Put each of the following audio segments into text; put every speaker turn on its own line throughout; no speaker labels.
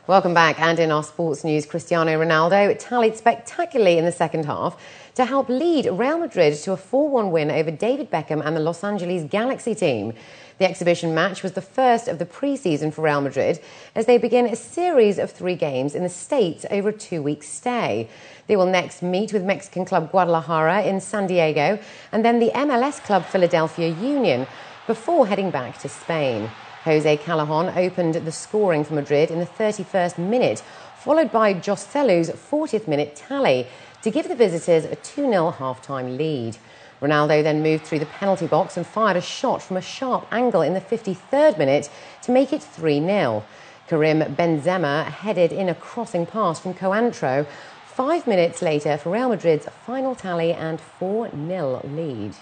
Welcome back, and in our sports news, Cristiano Ronaldo tallied spectacularly in the second half to help lead Real Madrid to a 4-1 win over David Beckham and the Los Angeles Galaxy team. The exhibition match was the first of the pre-season for Real Madrid as they begin a series of 3 games in the States over a 2-week stay. They will next meet with Mexican club Guadalajara in San Diego and then the MLS club Philadelphia Union before heading back to Spain. Jose Callejon opened the scoring for Madrid in the 31st minute, followed by Joselu's 40th minute tally to give the visitors a 2-0 half-time lead. Ronaldo then moved through the penalty box and fired a shot from a sharp angle in the 53rd minute to make it 3-0. Karim Benzema headed in a crossing pass from Coantro 5 minutes later for Real Madrid's final tally and 4-0 lead.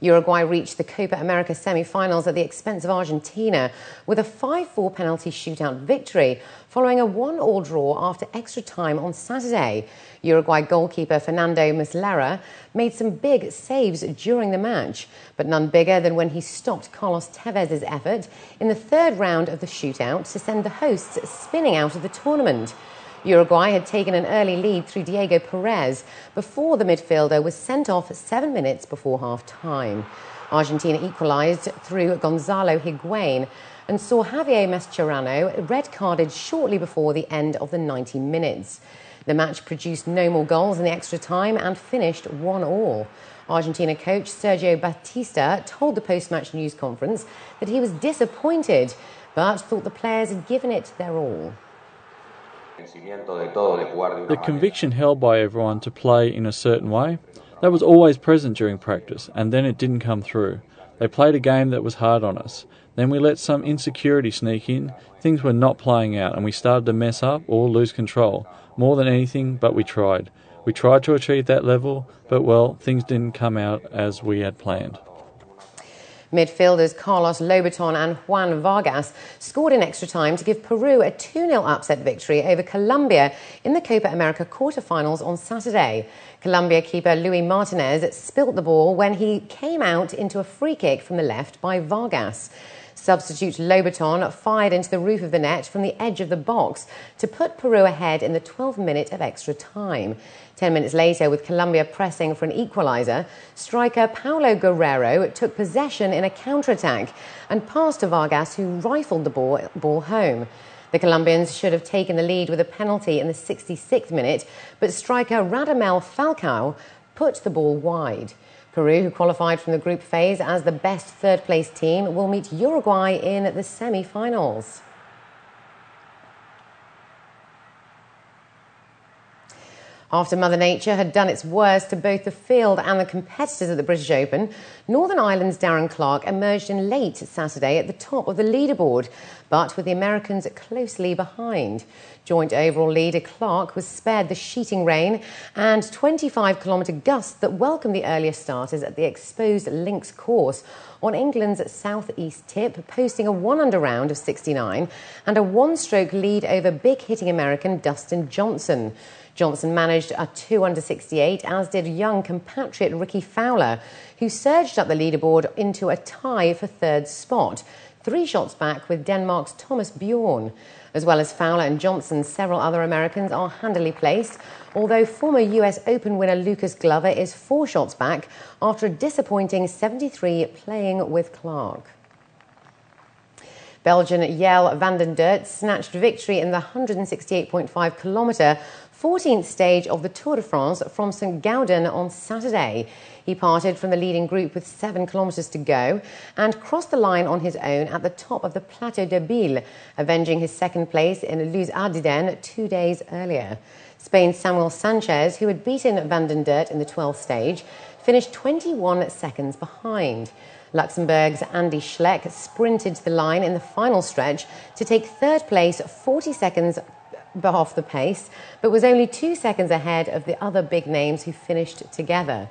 Uruguay reached the Copa America semi-finals at the expense of Argentina with a 5-4 penalty shootout victory following a 1-1 draw after extra time on Saturday. Uruguay goalkeeper Fernando Muslera made some big saves during the match, but none bigger than when he stopped Carlos Tevez's effort in the 3rd round of the shootout to send the hosts spinning out of the tournament. Uruguay had taken an early lead through Diego Perez before the midfielder was sent off 7 minutes before half-time. Argentina equalised through Gonzalo Higuain and saw Javier Mascherano red-carded shortly before the end of the 90 minutes. The match produced no more goals in the extra time and finished 1-1. Argentina coach Sergio Batista told the post-match news conference that he was disappointed but thought the players had given it their all.
The conviction held by everyone to play in a certain way, that was always present during practice, and then it didn't come through. They played a game that was hard on us. Then we let some insecurity sneak in, things were not playing out, and we started to mess up or lose control. More than anything, but we tried. We tried to achieve that level, but well, things didn't come out as we had planned.
Midfielders Carlos Lobaton and Juan Vargas scored in extra time to give Peru a 2-0 upset victory over Colombia in the Copa America quarterfinals on Saturday. Colombia keeper Luis Martinez spilt the ball when he came out into a free kick from the left by Vargas. Substitute Lobaton fired into the roof of the net from the edge of the box to put Peru ahead in the 12th minute of extra time. 10 minutes later, with Colombia pressing for an equaliser, striker Paulo Guerrero took possession in a counter-attack and passed to Vargas, who rifled the ball home. The Colombians should have taken the lead with a penalty in the 66th minute, but striker Radamel Falcao put the ball wide. Peru, who qualified from the group phase as the best third-place team, will meet Uruguay in the semi-finals. After Mother Nature had done its worst to both the field and the competitors at the British Open, Northern Ireland's Darren Clarke emerged in late Saturday at the top of the leaderboard, but with the Americans closely behind. Joint overall leader Clarke was spared the sheeting rain and 25-kilometre gusts that welcomed the earlier starters at the exposed links course on England's south-east tip, posting a 1-under round of 69 and a 1-stroke lead over big-hitting American Dustin Johnson. Johnson managed a 2-under 68, as did young compatriot Ricky Fowler, who surged up the leaderboard into a tie for 3rd spot, 3 shots back with Denmark's Thomas Bjorn. As well as Fowler and Johnson, several other Americans are handily placed, although former US Open winner Lucas Glover is 4 shots back after a disappointing 73 playing with Clarke. Belgian Jelle van den Dert snatched victory in the 168.5-kilometre 14th stage of the Tour de France from St Gaudens on Saturday. He parted from the leading group with 7 kilometres to go and crossed the line on his own at the top of the Plateau de Bille, avenging his 2nd place in Les Ardennes 2 days earlier. Spain's Samuel Sanchez, who had beaten van den Dert in the 12th stage, finished 21 seconds behind. Luxembourg's Andy Schleck sprinted to the line in the final stretch to take 3rd place 40 seconds off the pace, but was only 2 seconds ahead of the other big names who finished together.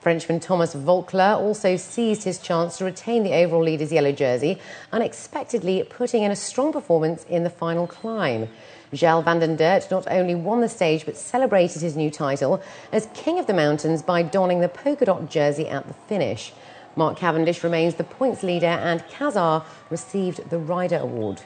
Frenchman Thomas Voeckler also seized his chance to retain the overall leader's yellow jersey, unexpectedly putting in a strong performance in the final climb. Jelle van den Dert not only won the stage but celebrated his new title as King of the Mountains by donning the polka dot jersey at the finish. Mark Cavendish remains the points leader and Kazar received the Rider Award.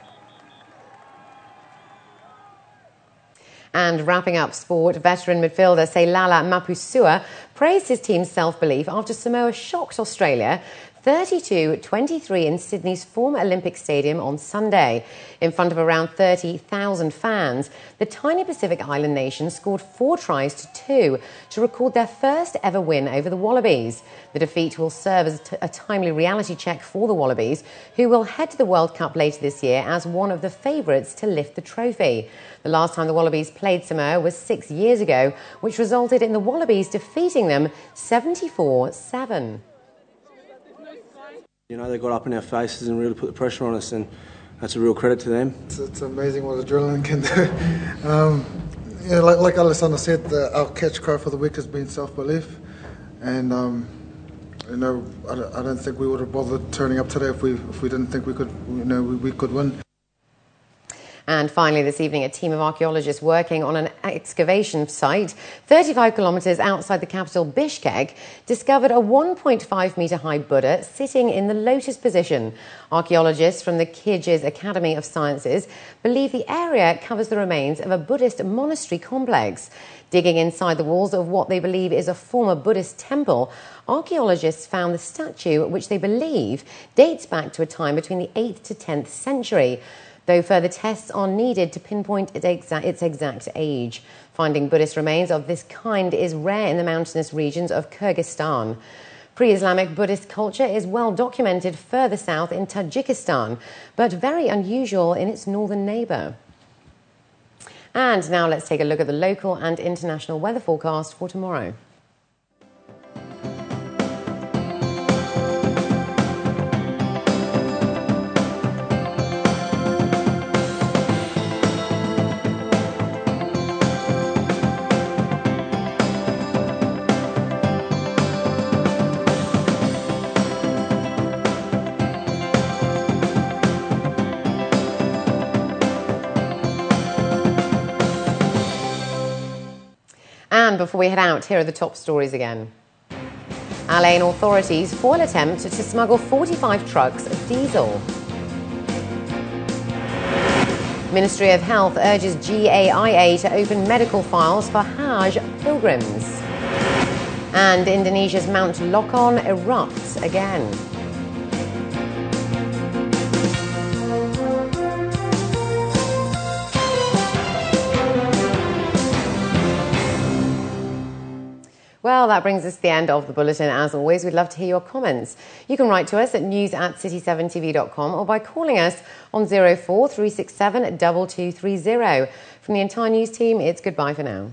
And wrapping up sport, veteran midfielder Seilala Mapusua praised his team's self-belief after Samoa shocked Australia 32-23 in Sydney's former Olympic Stadium on Sunday. In front of around 30,000 fans, the tiny Pacific Island nation scored 4 tries to 2 to record their first ever win over the Wallabies. The defeat will serve as a timely reality check for the Wallabies, who will head to the World Cup later this year as one of the favourites to lift the trophy. The last time the Wallabies played Samoa was 6 years ago, which resulted in the Wallabies defeating them 74-7.
You know, they got up in our faces and really put the pressure on us, and that's a real credit to them.
It's amazing what adrenaline can do. Like Alessandro said, our catch cry for the week has been self-belief, and I don't think we would have bothered turning up today if we didn't think we could win.
And finally this evening, a team of archaeologists working on an excavation site 35 kilometres outside the capital Bishkek discovered a 1.5-metre high Buddha sitting in the lotus position. Archaeologists from the Kyrgyz Academy of Sciences believe the area covers the remains of a Buddhist monastery complex. Digging inside the walls of what they believe is a former Buddhist temple, archaeologists found the statue, which they believe dates back to a time between the 8th to 10th century. Though further tests are needed to pinpoint its exact age. Finding Buddhist remains of this kind is rare in the mountainous regions of Kyrgyzstan. Pre-Islamic Buddhist culture is well documented further south in Tajikistan, but very unusual in its northern neighbour. And now let's take a look at the local and international weather forecast for tomorrow. And before we head out, here are the top stories again. Alain authorities foil attempt to smuggle 45 trucks of diesel. Ministry of Health urges GAIA to open medical files for Hajj pilgrims. And Indonesia's Mount Lokon erupts again. Well, that brings us to the end of the bulletin. As always, we'd love to hear your comments. You can write to us at news@city7tv.com or by calling us on 04 367 2230. From the entire news team, it's goodbye for now.